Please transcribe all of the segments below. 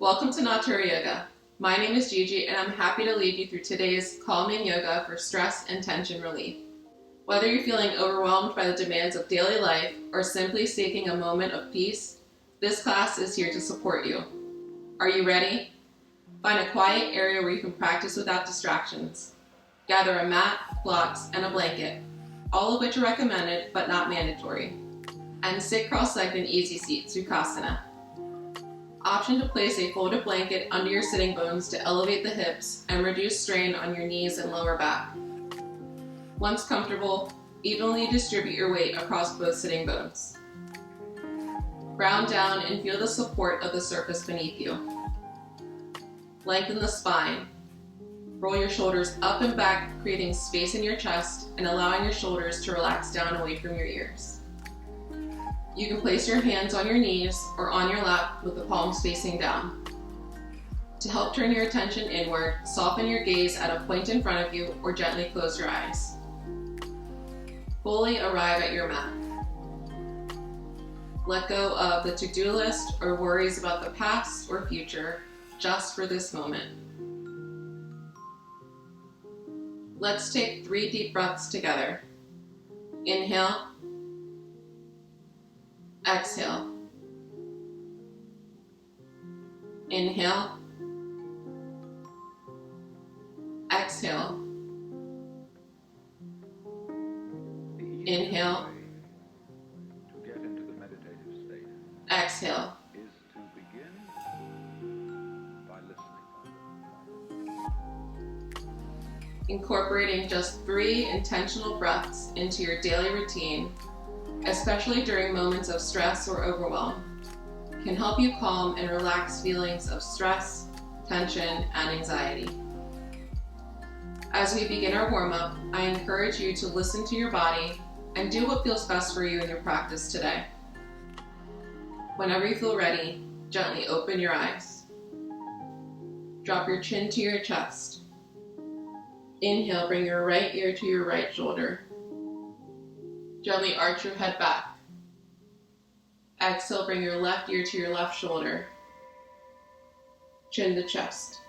Welcome to Natorayoga. My name is Gigi and I'm happy to lead you through today's calming yoga for stress and tension relief. Whether you're feeling overwhelmed by the demands of daily life or simply seeking a moment of peace, this class is here to support you. Are you ready? Find a quiet area where you can practice without distractions. Gather a mat, blocks, and a blanket, all of which are recommended but not mandatory. And sit cross-legged in easy seat, Sukhasana. Option to place a folded blanket under your sitting bones to elevate the hips and reduce strain on your knees and lower back. Once comfortable, evenly distribute your weight across both sitting bones. Ground down and feel the support of the surface beneath you. Lengthen the spine. Roll your shoulders up and back, creating space in your chest and allowing your shoulders to relax down away from your ears. You can place your hands on your knees or on your lap with the palms facing down. To help turn your attention inward, soften your gaze at a point in front of you or gently close your eyes. Fully arrive at your mat. Let go of the to-do list or worries about the past or future just for this moment. Let's take 3 deep breaths together. Inhale. Exhale. Inhale. Exhale. Inhale. To get into the meditative state Exhale. is to begin by listening. Incorporating just 3 intentional breaths into your daily routine, especially during moments of stress or overwhelm, can help you calm and relax feelings of stress, tension, and anxiety. As we begin our warm-up, I encourage you to listen to your body and do what feels best for you in your practice today. Whenever you feel ready, gently open your eyes. Drop your chin to your chest. Inhale, bring your right ear to your right shoulder. Gently arch your head back. Exhale, bring your left ear to your left shoulder. Chin to chest.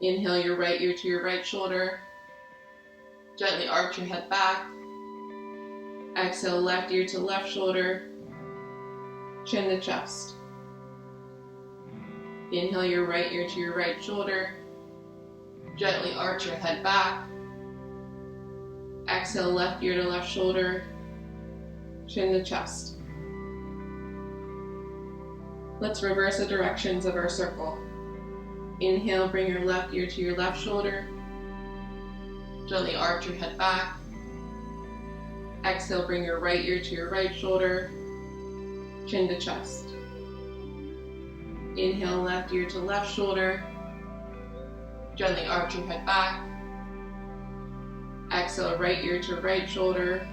Inhale, your right ear to your right shoulder. Gently arch your head back. Exhale, left ear to left shoulder. Chin to chest. Inhale, your right ear to your right shoulder. Gently arch your head back. Exhale, left ear to left shoulder, chin to chest. Let's reverse the directions of our circle. Inhale, bring your left ear to your left shoulder. Gently arch your head back. Exhale, bring your right ear to your right shoulder, chin to chest. Inhale, left ear to left shoulder. Gently arch your head back. Exhale, right ear to right shoulder,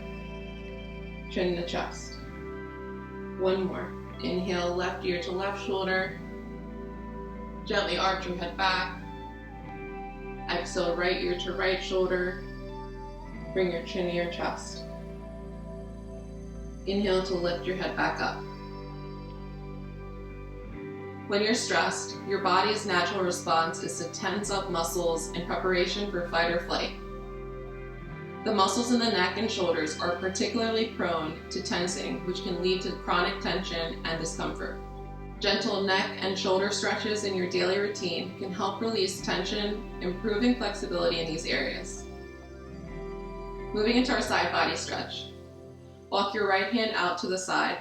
chin to chest. One more. Inhale, left ear to left shoulder. Gently arch your head back. Exhale, right ear to right shoulder. Bring your chin to your chest. Inhale to lift your head back up. When you're stressed, your body's natural response is to tense up muscles in preparation for fight or flight. The muscles in the neck and shoulders are particularly prone to tensing, which can lead to chronic tension and discomfort. Gentle neck and shoulder stretches in your daily routine can help release tension, improving flexibility in these areas. Moving into our side body stretch. Walk your right hand out to the side.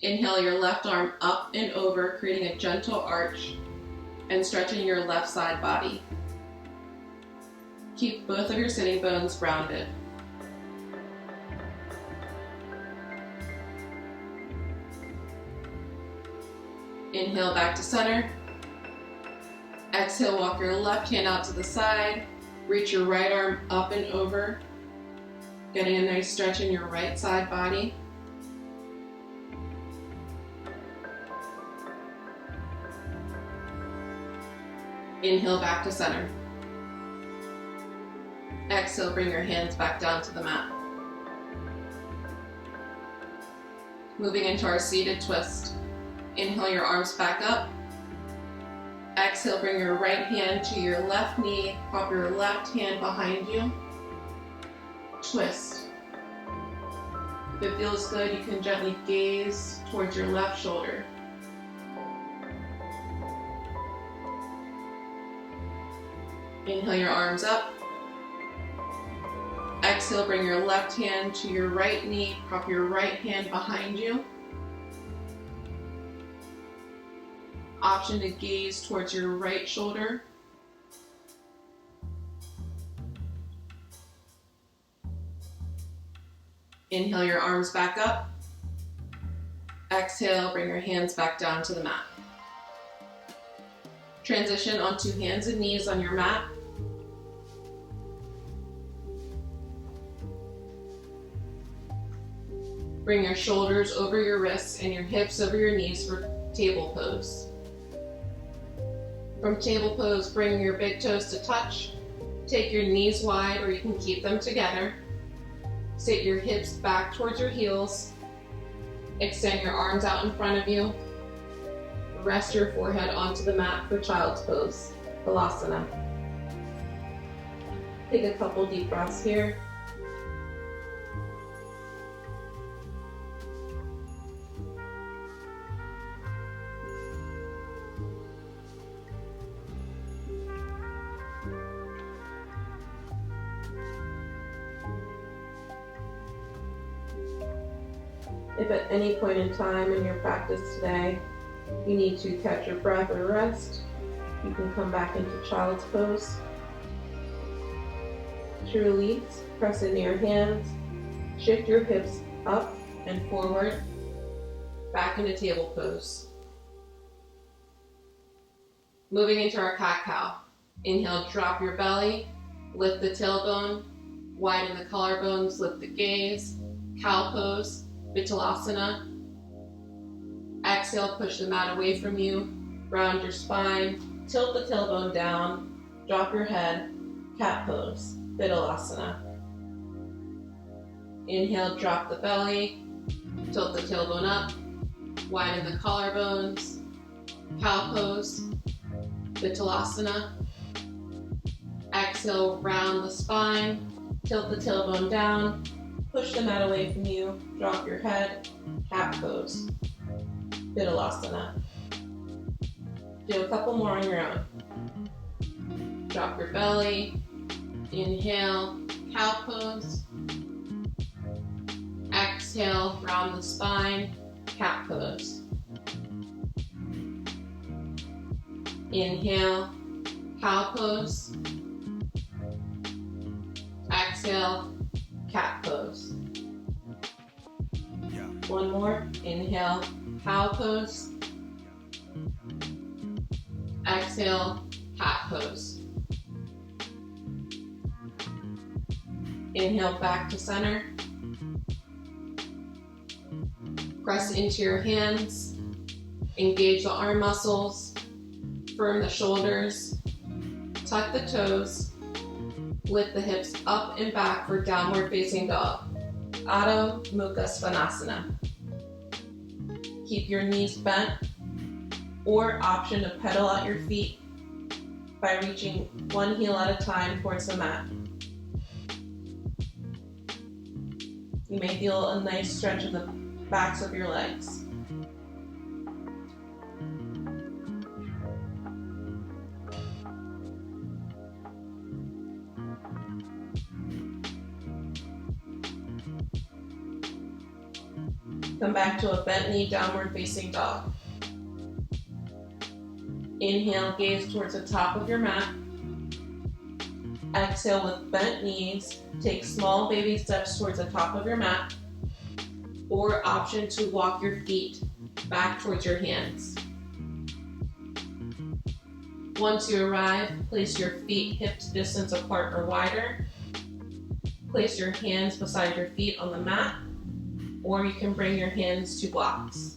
Inhale your left arm up and over, creating a gentle arch and stretching your left side body. Keep both of your sitting bones grounded. Inhale back to center. Exhale, walk your left hand out to the side. Reach your right arm up and over, getting a nice stretch in your right side body. Inhale back to center. Exhale, bring your hands back down to the mat. Moving into our seated twist. Inhale your arms back up. Exhale, bring your right hand to your left knee, pop your left hand behind you. Twist. If it feels good, you can gently gaze towards your left shoulder. Inhale your arms up. Exhale, bring your left hand to your right knee, prop your right hand behind you. Option to gaze towards your right shoulder. Inhale your arms back up. Exhale, bring your hands back down to the mat. Transition onto hands and knees on your mat. Bring your shoulders over your wrists and your hips over your knees for table pose. From table pose, bring your big toes to touch. Take your knees wide, or you can keep them together. Sit your hips back towards your heels. Extend your arms out in front of you. Rest your forehead onto the mat for child's pose, Halasana. Take a couple deep breaths here. If at any point in time in your practice today you need to catch your breath or rest, you can come back into child's pose. To release, press into your hands, shift your hips up and forward, back into table pose. Moving into our cat-cow. Inhale, drop your belly, lift the tailbone, widen the collarbones, lift the gaze, cow pose, Vithalasana. Exhale, push the mat away from you, round your spine, tilt the tailbone down, drop your head, cat pose, Vithalasana. Inhale, drop the belly, tilt the tailbone up, widen the collarbones, cow pose, Vithalasana. Exhale, round the spine, tilt the tailbone down, push the mat away from you, drop your head, cat pose, Vithalasana. Do a couple more on your own. Drop your belly, inhale, cow pose. Exhale, round the spine, cat pose. Inhale, cow pose. Exhale, cat pose. One more. Inhale, cow pose. Exhale, cat pose. Inhale, back to center. Press into your hands. Engage the arm muscles. Firm the shoulders. Tuck the toes. Lift the hips up and back for downward facing dog. Adho Mukha Svanasana. Keep your knees bent, or option to pedal out your feet by reaching one heel at a time towards the mat. You may feel a nice stretch in the backs of your legs. Come back to a bent knee, downward facing dog. Inhale, gaze towards the top of your mat. Exhale with bent knees. Take small baby steps towards the top of your mat, or option to walk your feet back towards your hands. Once you arrive, place your feet hip distance apart or wider. Place your hands beside your feet on the mat, or you can bring your hands to blocks.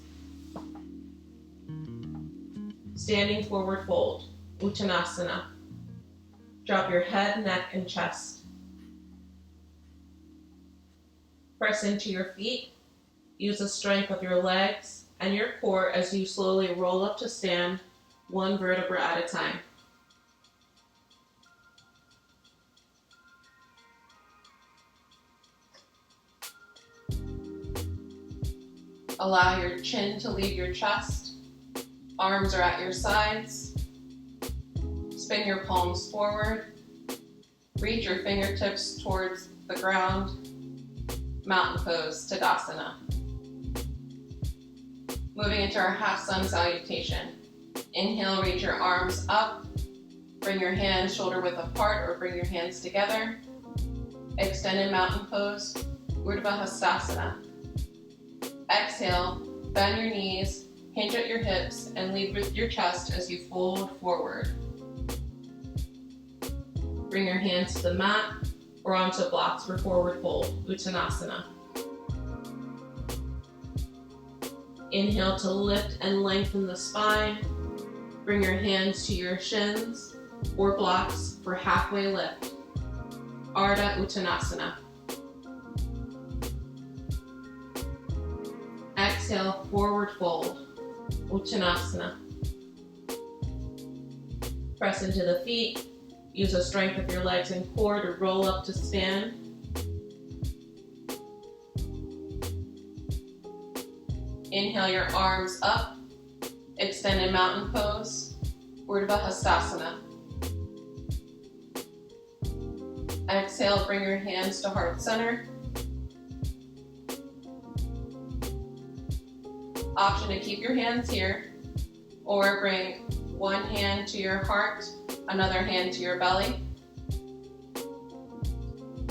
Standing forward fold, Uttanasana. Drop your head, neck, and chest. Press into your feet. Use the strength of your legs and your core as you slowly roll up to stand, one vertebra at a time. Allow your chin to leave your chest. Arms are at your sides. Spin your palms forward. Reach your fingertips towards the ground. Mountain pose, Tadasana. Moving into our half sun salutation. Inhale, reach your arms up. Bring your hands shoulder width apart or bring your hands together. Extended mountain pose, Urdhva Hastasana. Exhale, bend your knees, hinge at your hips, and lead with your chest as you fold forward. Bring your hands to the mat or onto blocks for forward fold, Uttanasana. Inhale to lift and lengthen the spine. Bring your hands to your shins or blocks for halfway lift, Ardha Uttanasana. Exhale, forward fold, Uttanasana. Press into the feet. Use the strength of your legs and core to roll up to stand. Inhale your arms up, extended mountain pose, Urdhva Hastasana. Exhale, bring your hands to heart center. Option to keep your hands here, or bring one hand to your heart, another hand to your belly.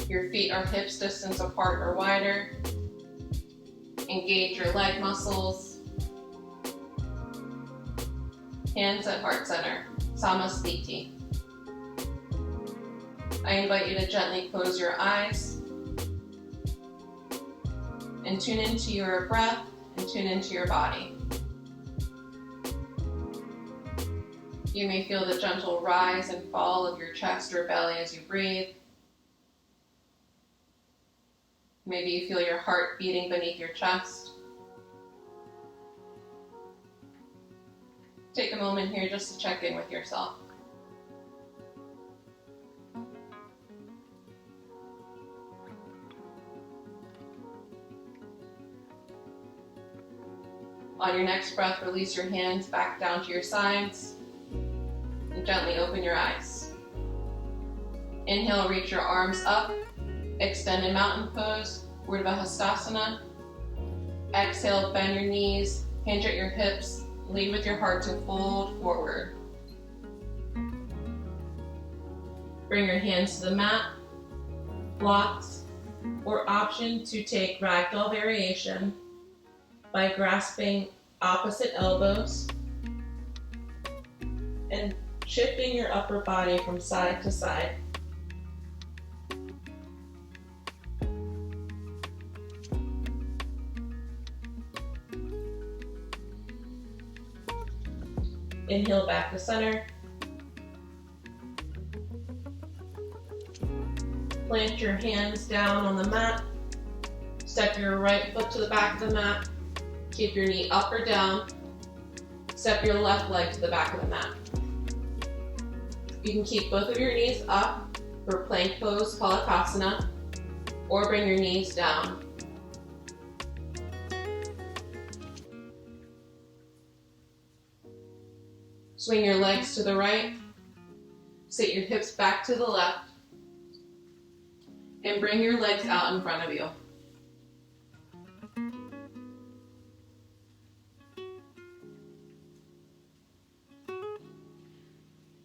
Your feet are hips distance apart or wider. Engage your leg muscles. Hands at heart center, Samasthiti. I invite you to gently close your eyes and tune into your breath and tune into your body. You may feel the gentle rise and fall of your chest or belly as you breathe. Maybe you feel your heart beating beneath your chest. Take a moment here just to check in with yourself. On your next breath, release your hands back down to your sides and gently open your eyes. Inhale, reach your arms up, extended mountain pose, Urdhva Hastasana. Exhale, bend your knees, hinge at your hips, lead with your heart to fold forward. Bring your hands to the mat, blocks, or option to take ragdoll variation by grasping opposite elbows and shifting your upper body from side to side. Inhale back to center. Plant your hands down on the mat. Step your right foot to the back of the mat. Keep your knee up or down. Step your left leg to the back of the mat. You can keep both of your knees up for plank pose, Palakasana, or bring your knees down. Swing your legs to the right, sit your hips back to the left, and bring your legs out in front of you.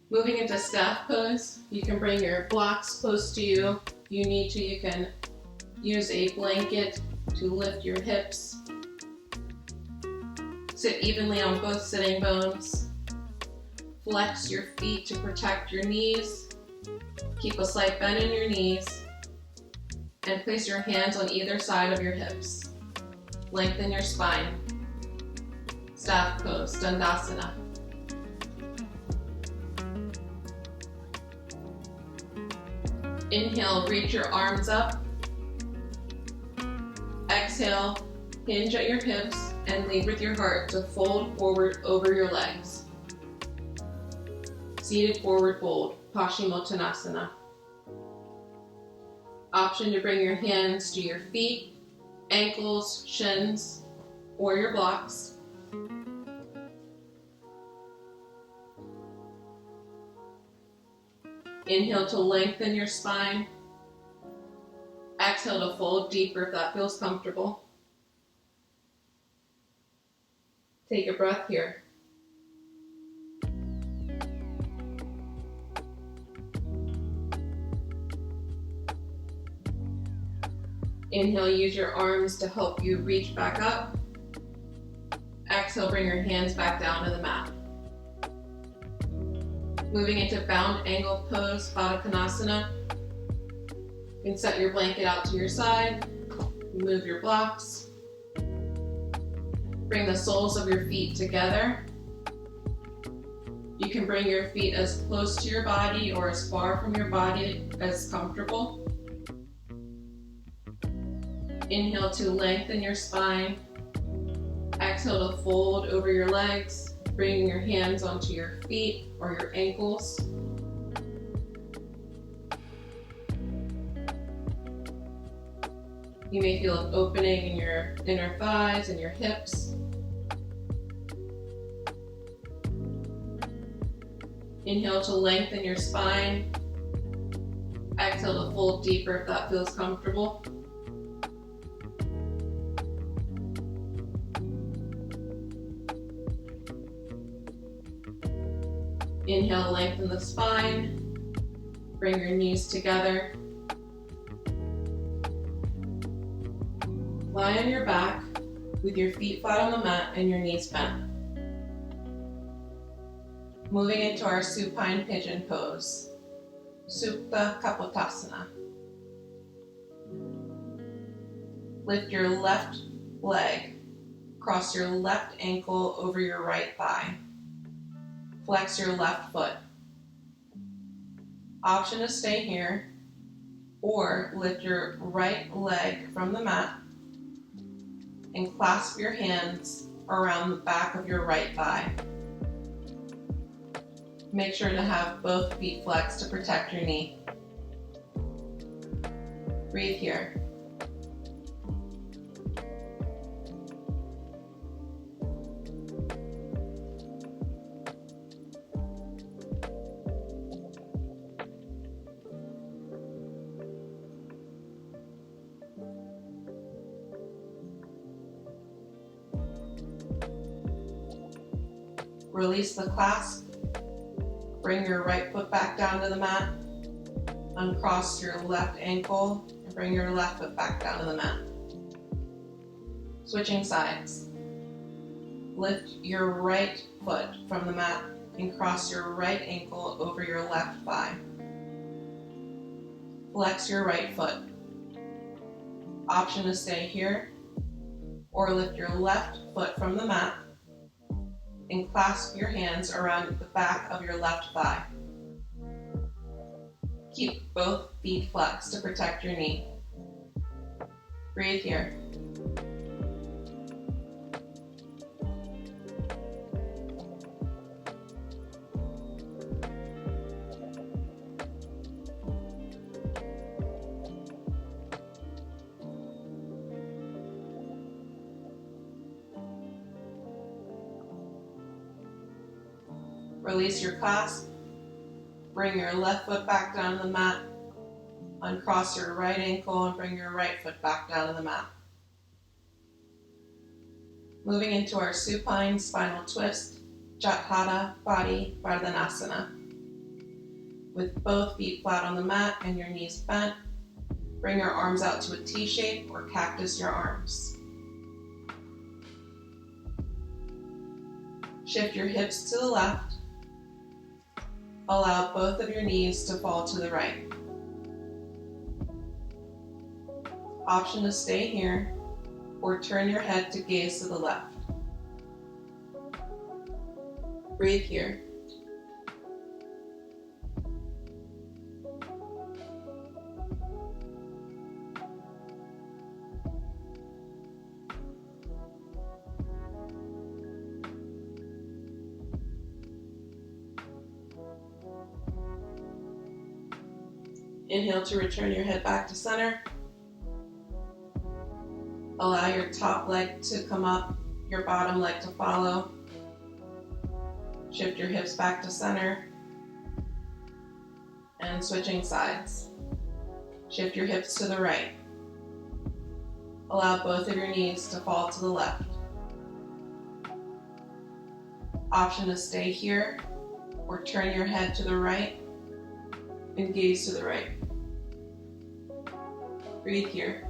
Moving into staff pose, you can bring your blocks close to you. If you need to, you can use a blanket to lift your hips. Sit evenly on both sitting bones. Flex your feet to protect your knees. Keep a slight bend in your knees. And place your hands on either side of your hips. Lengthen your spine. Staff pose, Dandasana. Inhale, reach your arms up. Exhale, Hinge at your hips and lead with your heart to fold forward over your legs. Seated forward fold, Paschimottanasana. Option to bring your hands to your feet, ankles, shins, or your blocks. Inhale to lengthen your spine. Exhale to fold deeper if that feels comfortable. Take a breath here. Inhale, use your arms to help you reach back up. Exhale, bring your hands back down to the mat. Moving into bound angle pose, Baddha Konasana. You can set your blanket out to your side. Move your blocks. Bring the soles of your feet together. You can bring your feet as close to your body or as far from your body as comfortable. Inhale to lengthen your spine. Exhale to fold over your legs, bringing your hands onto your feet or your ankles. You may feel an opening in your inner thighs and your hips. Inhale to lengthen your spine. Exhale to fold deeper if that feels comfortable. Inhale, lengthen the spine. Bring your knees together. Lie on your back with your feet flat on the mat and your knees bent. Moving into our supine pigeon pose, Supta Kapottasana. Lift your left leg, cross your left ankle over your right thigh. Flex your left foot. Option to stay here, or lift your right leg from the mat and clasp your hands around the back of your right thigh. Make sure to have both feet flexed to protect your knee. Breathe here. Release the clasp. Bring your right foot back down to the mat. Uncross your left ankle and bring your left foot back down to the mat. Switching sides. Lift your right foot from the mat and cross your right ankle over your left thigh. Flex your right foot. Option to stay here, or lift your left foot from the mat and clasp your hands around the back of your left thigh. Keep both feet flexed to protect your knee. Breathe here. Release your clasp. Bring your left foot back down to the mat. Uncross your right ankle and bring your right foot back down to the mat. Moving into our supine spinal twist, Jathara Vardhanasana. With both feet flat on the mat and your knees bent, bring your arms out to a T shape or cactus your arms. Shift your hips to the left. Allow both of your knees to fall to the right. Option to stay here, or turn your head to gaze to the left. Breathe here. Inhale to return your head back to center. Allow your top leg to come up, your bottom leg to follow. Shift your hips back to center. And switching sides. Shift your hips to the right. Allow both of your knees to fall to the left. Option to stay here or turn your head to the right and gaze to the right. Breathe here.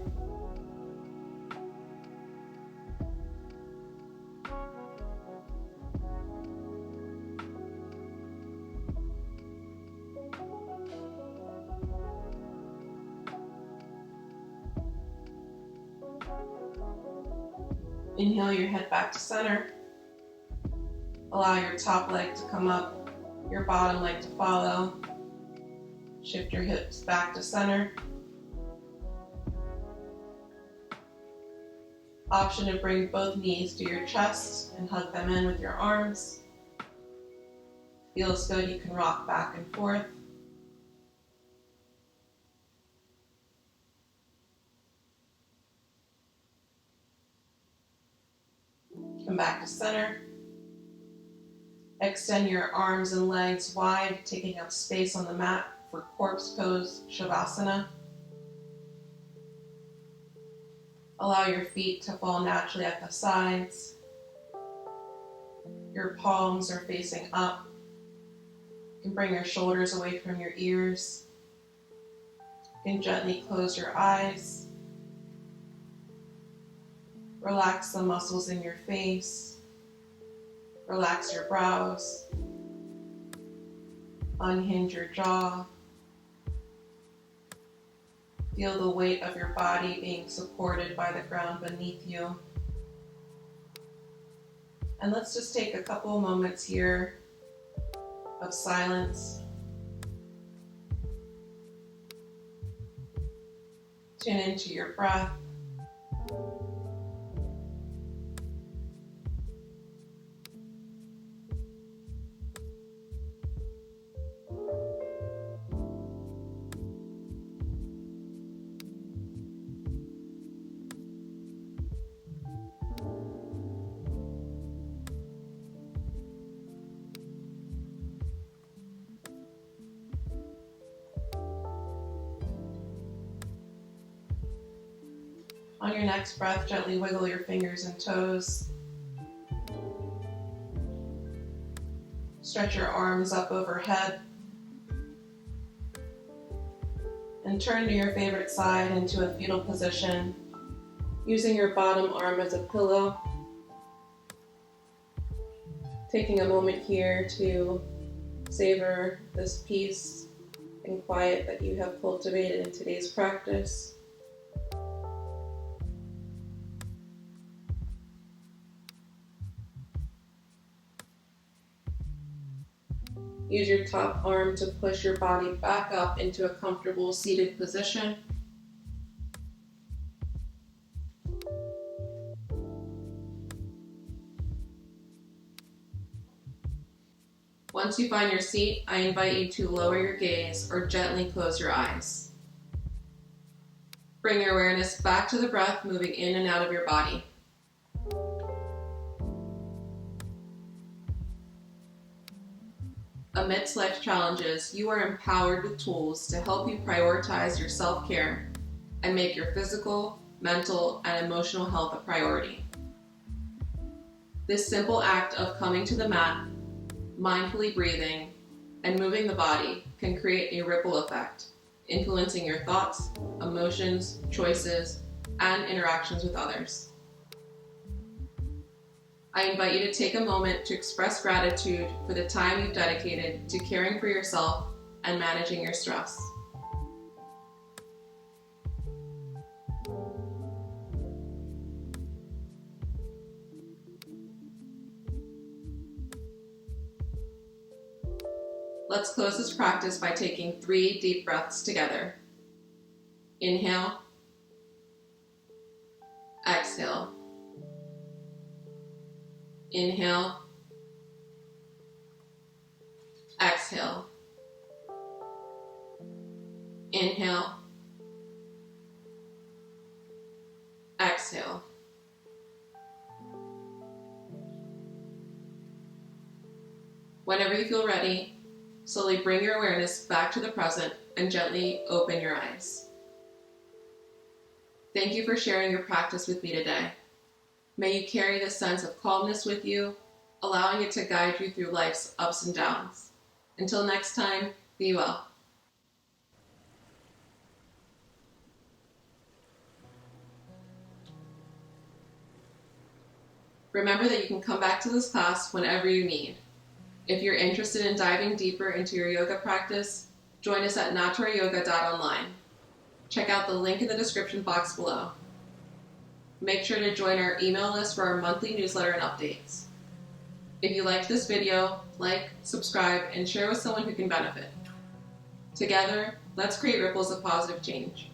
Inhale your head back to center. Allow your top leg to come up, your bottom leg to follow. Shift your hips back to center. Option to bring both knees to your chest and hug them in with your arms. Feels good, you can rock back and forth. Come back to center. Extend your arms and legs wide, taking up space on the mat for corpse pose shavasana. Allow your feet to fall naturally at the sides. Your palms are facing up. You can bring your shoulders away from your ears. You can gently close your eyes. Relax the muscles in your face. Relax your brows. Unhinge your jaw. Feel the weight of your body being supported by the ground beneath you. And let's just take a couple moments here of silence. Tune into your breath. On your next breath, gently wiggle your fingers and toes. Stretch your arms up overhead. And turn to your favorite side into a fetal position, using your bottom arm as a pillow. Taking a moment here to savor this peace and quiet that you have cultivated in today's practice. Use your top arm to push your body back up into a comfortable seated position. Once you find your seat, I invite you to lower your gaze or gently close your eyes. Bring your awareness back to the breath, moving in and out of your body. Amidst life challenges, you are empowered with tools to help you prioritize your self-care and make your physical, mental, and emotional health a priority. This simple act of coming to the mat, mindfully breathing, and moving the body can create a ripple effect, influencing your thoughts, emotions, choices, and interactions with others. I invite you to take a moment to express gratitude for the time you've dedicated to caring for yourself and managing your stress. Let's close this practice by taking 3 deep breaths together. Inhale. Exhale. Inhale. Exhale. Inhale. Inhale. Exhale. Whenever you feel ready, slowly bring your awareness back to the present and gently open your eyes. Thank you for sharing your practice with me today. May you carry this sense of calmness with you, allowing it to guide you through life's ups and downs. Until next time, be well. Remember that you can come back to this class whenever you need. If you're interested in diving deeper into your yoga practice, join us at natorayoga.online. Check out the link in the description box below. Make sure to join our email list for our monthly newsletter and updates. If you liked this video, like, subscribe, and share with someone who can benefit. Together, let's create ripples of positive change.